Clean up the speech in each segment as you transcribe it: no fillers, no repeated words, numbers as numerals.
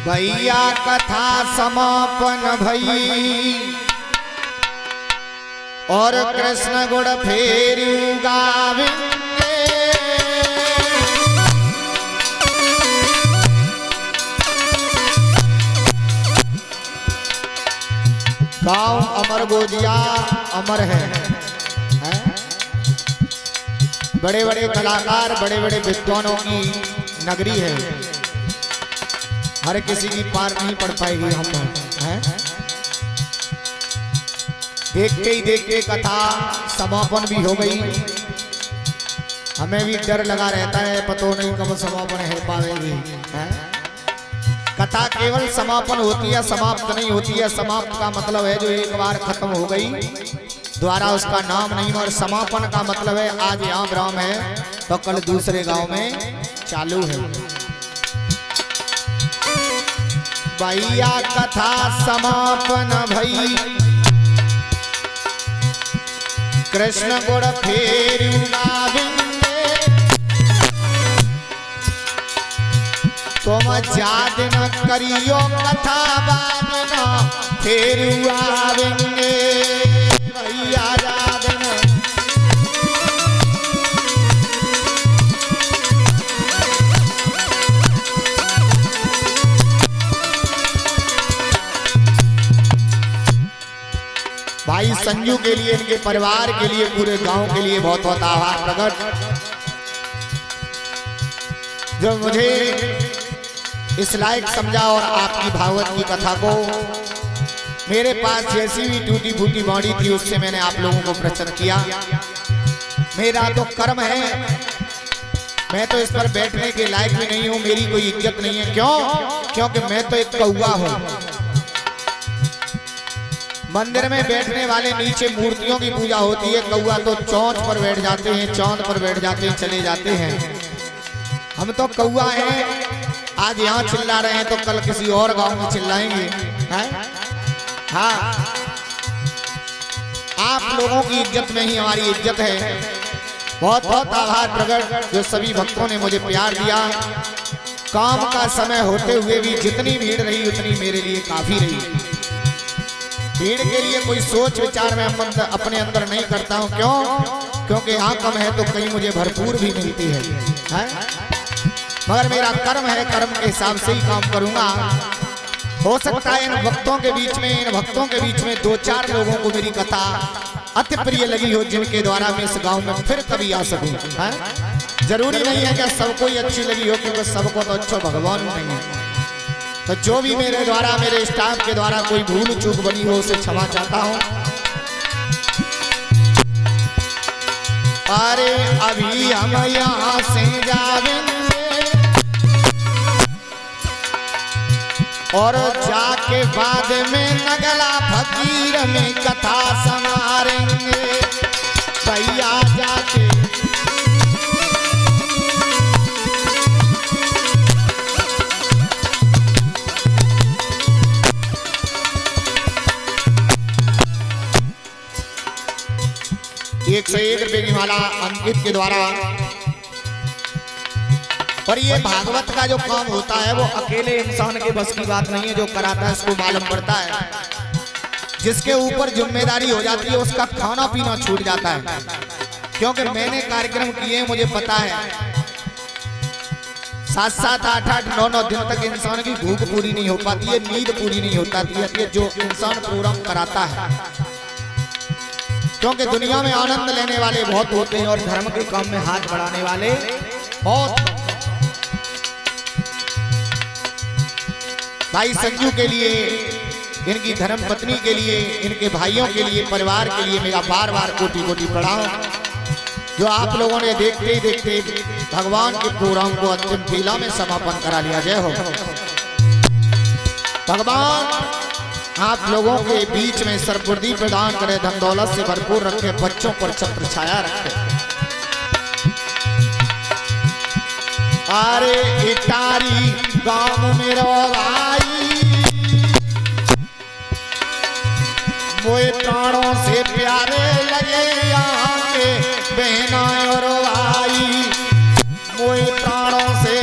भैया कथा समापन भई और कृष्ण गुण फेर गावेंगे। गाँव अमर गोजिया अमर है? बड़े बड़े कलाकार बड़े बड़े विद्वानों की नगरी है, हर किसी की पार नहीं पड़ पाएगी हम हैं। देखते ही देखते कथा समापन भी हो गई। हमें भी डर लगा रहता है, पता नहीं कब समापन है पाएगी हैं। कथा केवल समापन होती है, समाप्त नहीं होती है। समाप्त का मतलब है जो एक बार खत्म हो गई द्वारा उसका नाम नहीं, और समापन का मतलब है आज यहाँ ग्राम है तो कल दूसरे गांव में चालू है। भैया कथा समापन भई कृष्ण गुण फेर गावेंगे। तुम याद न करियो कथा बाजना फेर आवेंगे। भैया याद न भाई संजू के लिए, इनके परिवार के लिए, पूरे गांव के लिए बहुत बहुत आभार प्रकट, जो मुझे इस लायक समझा और आपकी भागवत की कथा को मेरे पास जैसी भी टूटी फूटी बॉडी थी उससे मैंने आप लोगों को प्रस्तुत किया। मेरा तो कर्म है, मैं तो इस पर बैठने के लायक भी नहीं हूं, मेरी कोई इज्जत नहीं है। क्यों? क्योंकि मैं तो एक कौवा हूं। मंदिर में बैठने वाले नीचे मूर्तियों की पूजा होती है, कौवा तो चौंच पर बैठ जाते हैं, चांद पर बैठ जाते हैं, चले जाते हैं। हम तो कौवा हैं, आज यहाँ चिल्ला रहे हैं तो कल किसी और गांव में चिल्लाएंगे हैं? हाँ, आप लोगों की इज्जत में ही हमारी इज्जत है। बहुत बहुत आभार प्रकट जो सभी भक्तों ने मुझे प्यार दिया। काम का समय होते हुए भी जितनी भीड़ रही उतनी मेरे लिए काफी रही। भीड़ के लिए कोई सोच विचार में अपने अंदर नहीं करता हूँ। क्यों? क्योंकि यहाँ कम है तो कहीं मुझे भरपूर भी मिलती है? मगर मेरा कर्म है, कर्म के हिसाब से ही काम करूंगा। हो सकता है इन भक्तों के बीच में दो चार लोगों को मेरी कथा अति प्रिय लगी हो, जिनके द्वारा मैं इस गांव में फिर कभी आ सकूं। जरूरी नहीं है कि सबको ही अच्छी लगी हो, क्योंकि सबको तो अच्छा भगवान नहीं है। तो जो भी मेरे द्वारा, मेरे स्टाफ के द्वारा कोई भूल चूक बनी हो उसे क्षमा चाहता हूं। अरे अभी हम यहाँ से जावेंगे और जाके बाद में नगला फकीर में कथा संवारेंगे। भैया जाके ₹101 की माला अंकित के द्वारा। और ये भागवत का जो काम होता है वो अकेले इंसान के बस की बात नहीं है, जो कराता है उसको मालूम पड़ता है। जिसके ऊपर जिम्मेदारी हो जाती है उसका खाना पीना छूट जाता है। क्योंकि मैंने कार्यक्रम किए, मुझे पता है 7-7, 8-8, 9-9 दिन तक इंसान की भूख पूरी नहीं हो पाती है, नींद पूरी नहीं हो पाती है जो इंसान प्रोग्राम कराता है। क्योंकि दुनिया में आनंद लेने वाले बहुत होते हैं और धर्म के काम में हाथ बढ़ाने वाले बहुत। भाई संजू के लिए, इनकी धर्म पत्नी के लिए, इनके भाइयों के लिए, परिवार के लिए मेरा बार बार कोटि कोटि प्रणाम, जो आप लोगों ने देखते ही देखते भगवान के प्रोग्राम को अंतिम लीला में समापन करा लिया। जय हो भगवान, आप लोगों के बीच में सर्वबुद्धि प्रदान करे, धन दौलत से भरपूर रखे, बच्चों पर छत्र छाया रखे। अरे इटारी गांव में रोवाई, मोए प्राणों से प्यारे लगे यहाँ के बहना और भाई, मोए प्राणों से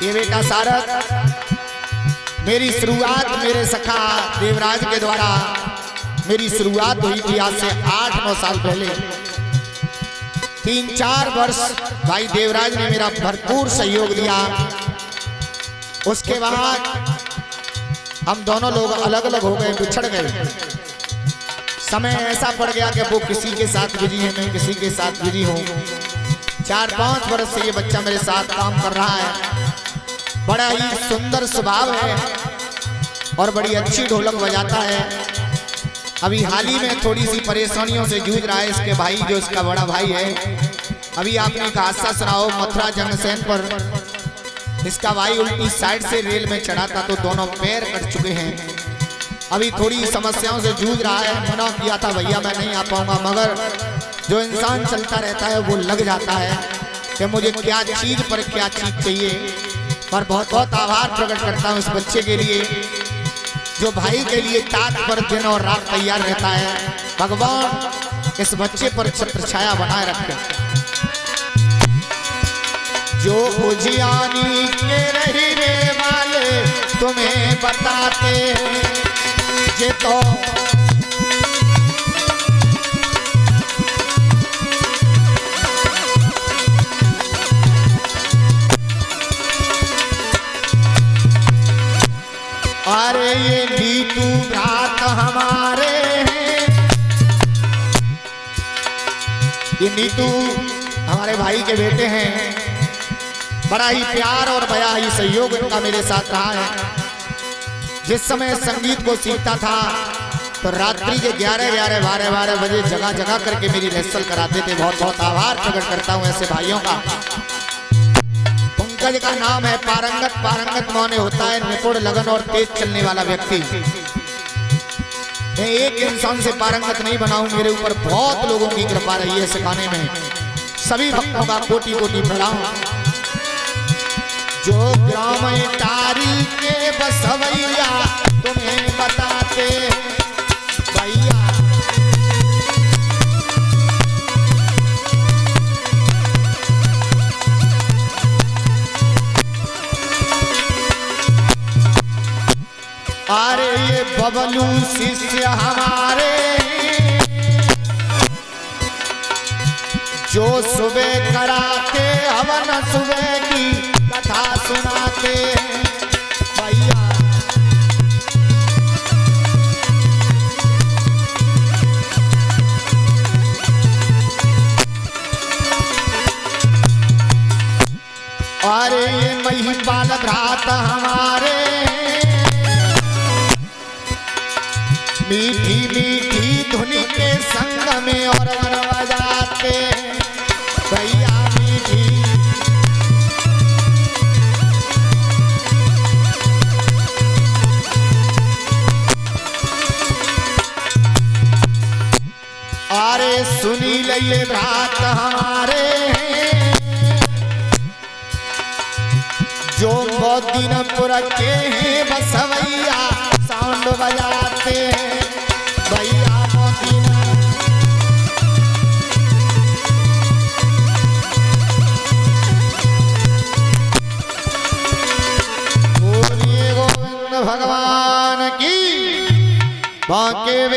ये बेटा सारद, मेरी शुरुआत मेरे सखा देवराज के द्वारा मेरी शुरुआत हुई थी आज से 8-9 साल पहले। 3-4 वर्ष भाई देवराज ने मेरा भरपूर सहयोग दिया। उसके बाद हम दोनों लोग अलग अलग हो गए, बिछड़ गए। समय ऐसा पड़ गया कि वो किसी के साथ बिजी है, मैं किसी के साथ बिजी हूँ। 4-5 वर्ष से ये बच्चा मेरे साथ काम कर रहा है। बड़ा ही सुंदर स्वभाव है और बड़ी अच्छी ढोलक बजाता है। अभी हाल ही में थोड़ी सी परेशानियों से जूझ रहा है इसके भाई, जो इसका बड़ा भाई है। अभी आपने एक हादसा सुना हो, मथुरा जंक्शन पर इसका भाई उल्टी साइड से रेल में चढ़ा था तो दोनों पैर कट चुके हैं। अभी थोड़ी समस्याओं से जूझ रहा है। मना किया था भैया मैं नहीं आ पाऊंगा, मगर जो इंसान चलता रहता है वो लग जाता है कि मुझे क्या चीज पर क्या चीज चाहिए। और बहुत बहुत आभार प्रकट करता हूँ इस बच्चे के लिए, जो भाई के लिए ताक पर दिन और रात तैयार रहता है। भगवान इस बच्चे पर छत्र छाया बनाए रखे। जो उजियानी के रहने वाले तुम्हें बताते ये तो अरे ये नीतू भ्रात हमारे हैं, ये नीतू हमारे भाई के बेटे हैं। बड़ा ही प्यार और बड़ा ही सहयोग इनका मेरे साथ रहा है। जिस समय संगीत को सीखता था तो रात्रि के 11-11, 12-12 बजे जगह जगह करके मेरी रिहर्सल कराते थे। बहुत बहुत आभार प्रकट करता हूँ ऐसे भाइयों का। पंकज का नाम है पारंगत। पारंगत माने होता है निपुण, लगन और तेज चलने वाला व्यक्ति। मैं एक इंसान से पारंगत नहीं बनाऊं, मेरे ऊपर बहुत लोगों की कृपा रही है सिखाने में। सभी भक्तों का कोटि कोटि प्रणाम। जो ग्राम तारी के बसवैया तुम्हें बताते भैया, अरे ये बबलू शिष्य हमारे, जो सुबह कराते हवन सुबह की कथा सुनाते भैया। अरे ये महिपाल भ्रात हमारे, मीठी मीठी धुनी के संग में और बजाते भैया मीठी। अरे सुनी ले भ्रात हमारे, जो मोदीनपुर के हैं बसवैया साउंड बजाते भैया मोदीना। बोलिए गोविंद भगवान की। बांके